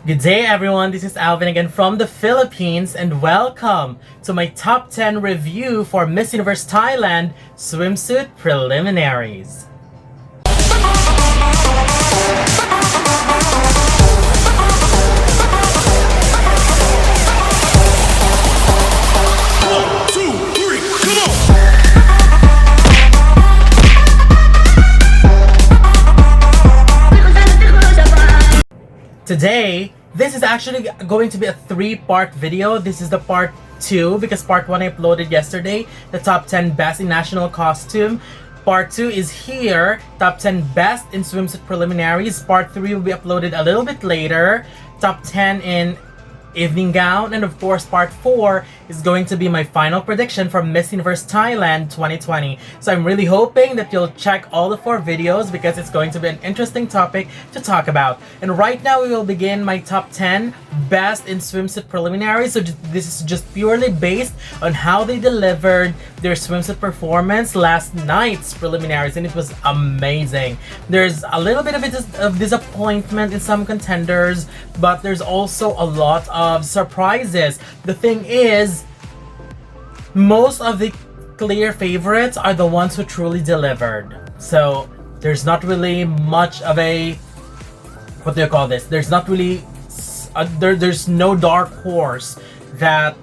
Good day everyone, this is Alvin again from the Philippines and welcome to my top 10 review for Miss Universe Thailand Swimsuit Preliminaries. Today, this is actually going to be a three-part video. This is the part 2 because part 1 I uploaded yesterday, the top 10 best in national costume. Part 2 is here, top 10 best in swimsuit preliminaries. Part 3 will be uploaded a little bit later, top 10 in evening gown, and of course part 4 is going to be my final prediction for Miss Universe Thailand 2020. So I'm really hoping that you'll check all the 4 videos because it's going to be an interesting topic to talk about. And right now we will begin my top 10 best in swimsuit preliminaries. So this is just purely based on how they delivered their swimsuit performance last night's preliminaries, and it was amazing. There's a little bit of disappointment in some contenders, but there's also a lot of surprises. The thing is, most of the clear favorites are the ones who truly delivered. So there's not really much of a, what do you call this? There's not really there's no dark horse that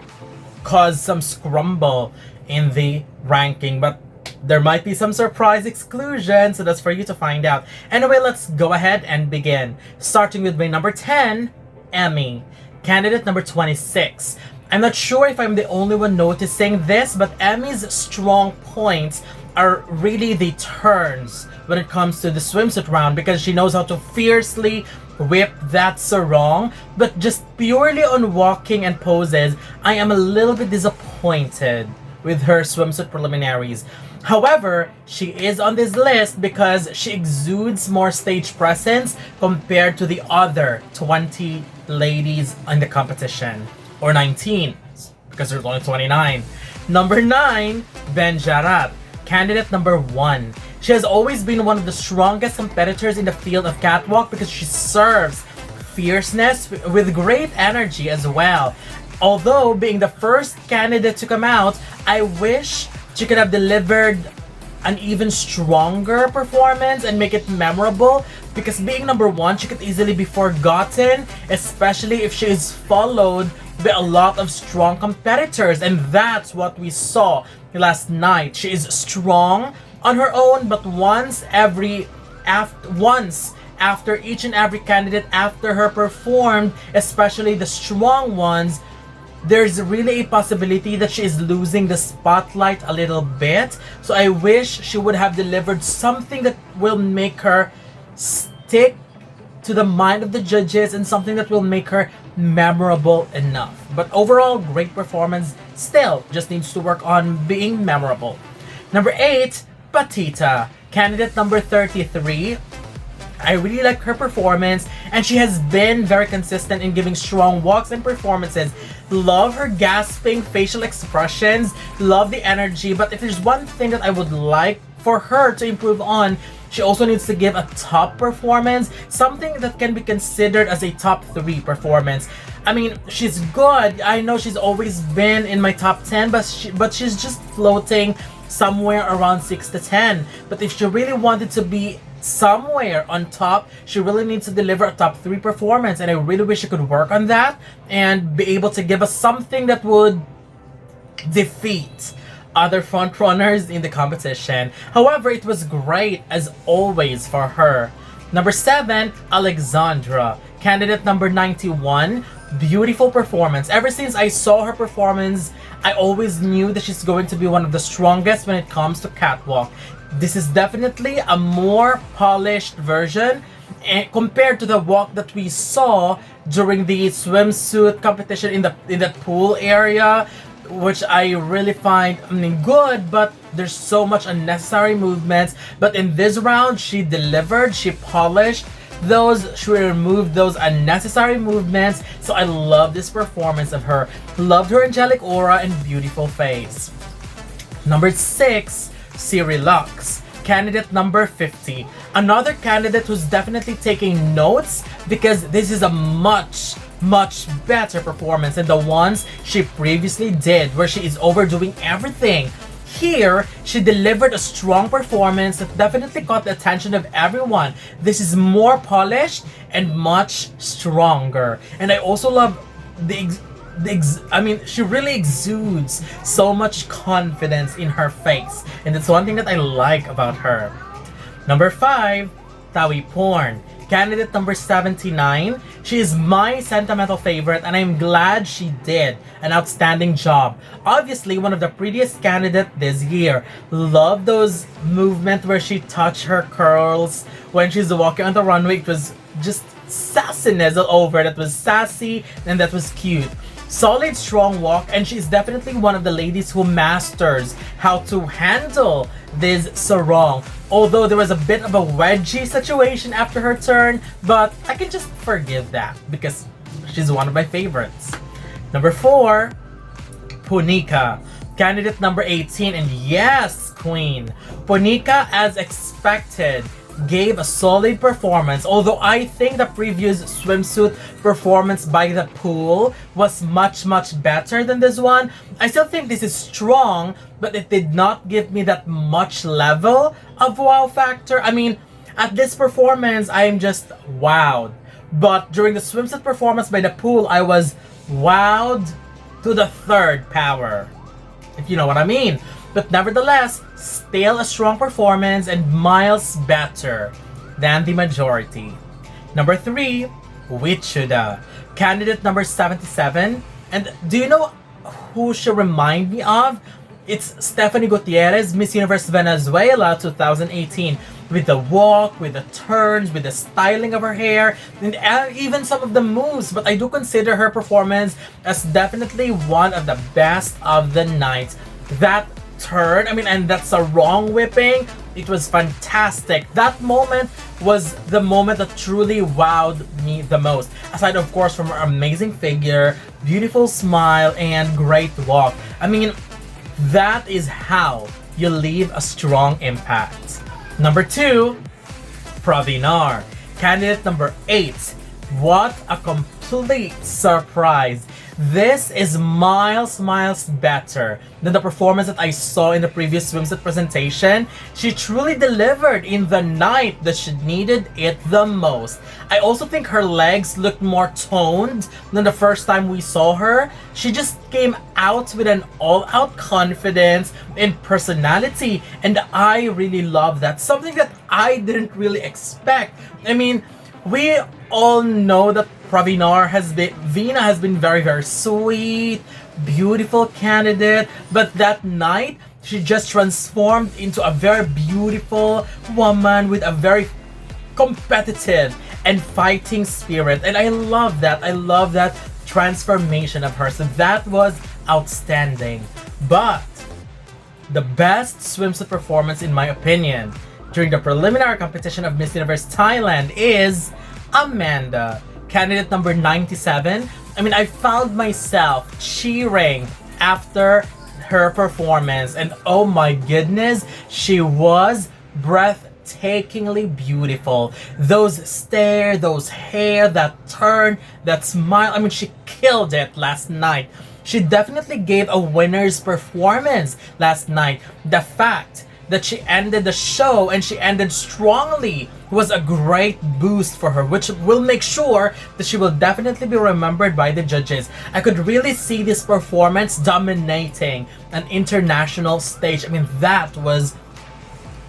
caused some scramble in the ranking, but there might be some surprise exclusion, so that's for you to find out. Anyway, let's go ahead and begin. Starting with my number 10, Emmy. Candidate number 26. I'm not sure if I'm the only one noticing this, but Emmy's strong points are really the turns when it comes to the swimsuit round, because she knows how to fiercely whip that sarong, but just purely on walking and poses, I am a little bit disappointed with her swimsuit preliminaries. However, she is on this list because she exudes more stage presence compared to the other 20 ladies in the competition. Or 19, because there's only 29. Number 9, Benjarat. Candidate number 1. She has always been one of the strongest competitors in the field of catwalk because she serves fierceness with great energy as well. Although being the first candidate to come out, I wish she could have delivered an even stronger performance and make it memorable, because being number 1, she could easily be forgotten, especially if she is followed by a lot of strong competitors, and that's what we saw last night. She is strong on her own, but once after each and every candidate after her performed, especially the strong ones, there's really a possibility that she is losing the spotlight a little bit. So I wish she would have delivered something that will make her stick to the mind of the judges and something that will make her memorable enough. But overall, great performance. Still just needs to work on being memorable. Number 8, Petita. Candidate number 33. I really like her performance, and she has been very consistent in giving strong walks and performances. Love her gasping facial expressions, love the energy, but if there's one thing that I would like for her to improve on, she also needs to give a top performance, something that can be considered as a top 3 performance. I mean, she's good. I know she's always been in my top 10, but she's just floating somewhere around 6 to 10. But if she really wanted to be somewhere on top, she really needs to deliver a top 3 performance, and I really wish she could work on that and be able to give us something that would defeat other front runners in the competition. However, it was great as always for her. Number 7, Alexandra. Candidate number 91. Beautiful performance. Ever since I saw her performance, I always knew that she's going to be one of the strongest when it comes to catwalk. This is definitely a more polished version compared to the walk that we saw during the swimsuit competition in the pool area, which I really find, good, but there's so much unnecessary movements. But in this round, she delivered, she polished those, she removed those unnecessary movements. So I love this performance of her. Loved her angelic aura and beautiful face. Number 6, Siri. candidate number 50. Another candidate who's definitely taking notes because this is a much better performance than the ones she previously did, where she is overdoing everything. Here, she delivered a strong performance that definitely caught the attention of everyone. This is more polished and much stronger. And I also love she really exudes so much confidence in her face. And that's one thing that I like about her. Number 5, Tawi Porn. Candidate number 79. She is my sentimental favorite and I'm glad she did an outstanding job. Obviously, one of the prettiest candidates this year. Love those movements where she touched her curls when she's walking on the runway. It was just sassiness all over. That was sassy and that was cute. Solid, strong walk, and she's definitely one of the ladies who masters how to handle this sarong. Although there was a bit of a wedgie situation after her turn, but I can just forgive that because she's one of my favorites. Number 4, Punica. Candidate number 18, and yes, queen. Punica, as expected, gave a solid performance, although I think the previous swimsuit performance by the pool was much better than this one. I still think this is strong, but it did not give me that much level of wow factor. I mean, at this performance, I am just wowed. But during the swimsuit performance by the pool, I was wowed to the third power, if you know what I mean. But nevertheless, still a strong performance and miles better than the majority. Number 3, Shoulda. Candidate number 77. And do you know who she remind me of? It's Stephanie Gutierrez, Miss Universe Venezuela 2018. With the walk, with the turns, with the styling of her hair, and even some of the moves. But I do consider her performance as definitely one of the best of the night. That turn, and that sarong whipping, it was fantastic. That moment was the moment that truly wowed me the most. Aside, of course, from her amazing figure, beautiful smile, and great walk. That is how you leave a strong impact. Number 2, Pravinar. Candidate number 8. What a complete surprise. This is miles better than the performance that I saw in the previous swimsuit presentation. She truly delivered in the night that she needed it the most. I also think her legs looked more toned than the first time we saw her. She just came out with an all-out confidence and personality, and I really love that. Something that I didn't really expect. We all know that Pravinar has been very sweet, beautiful candidate, but that night she just transformed into a very beautiful woman with a very competitive and fighting spirit, and I love that. I love that transformation of her. So that was outstanding. But the best swimsuit performance, in my opinion, during the preliminary competition of Miss Universe Thailand is Amanda. Candidate number 97. I found myself cheering after her performance, and oh my goodness, she was breathtakingly beautiful. Those stare, those hair, that turn, that smile. She killed it last night. She definitely gave a winner's performance last night. The fact that she ended the show and she ended strongly was a great boost for her, which will make sure that she will definitely be remembered by the judges. I could really see this performance dominating an international stage. That was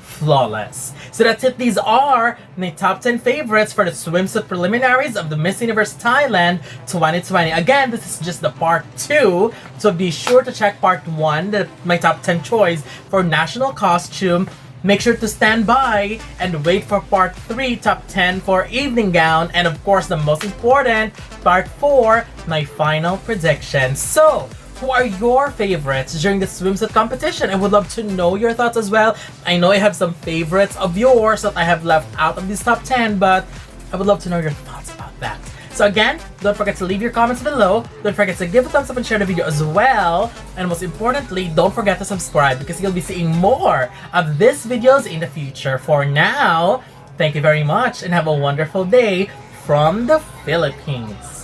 flawless. So that's it. These are my top 10 favorites for the swimsuit preliminaries of the Miss Universe Thailand 2020. Again, this is just the part 2, so be sure to check part 1, my top 10 choice for national costume. Make sure to stand by and wait for part 3, top 10 for evening gown, and of course the most important, part 4, my final prediction. So, who are your favorites during the swimsuit competition? I would love to know your thoughts as well. I know I have some favorites of yours that I have left out of this top 10, but I would love to know your thoughts about that. So again, don't forget to leave your comments below. Don't forget to give a thumbs up and share the video as well. And most importantly, don't forget to subscribe because you'll be seeing more of these videos in the future. For now, thank you very much and have a wonderful day from the Philippines.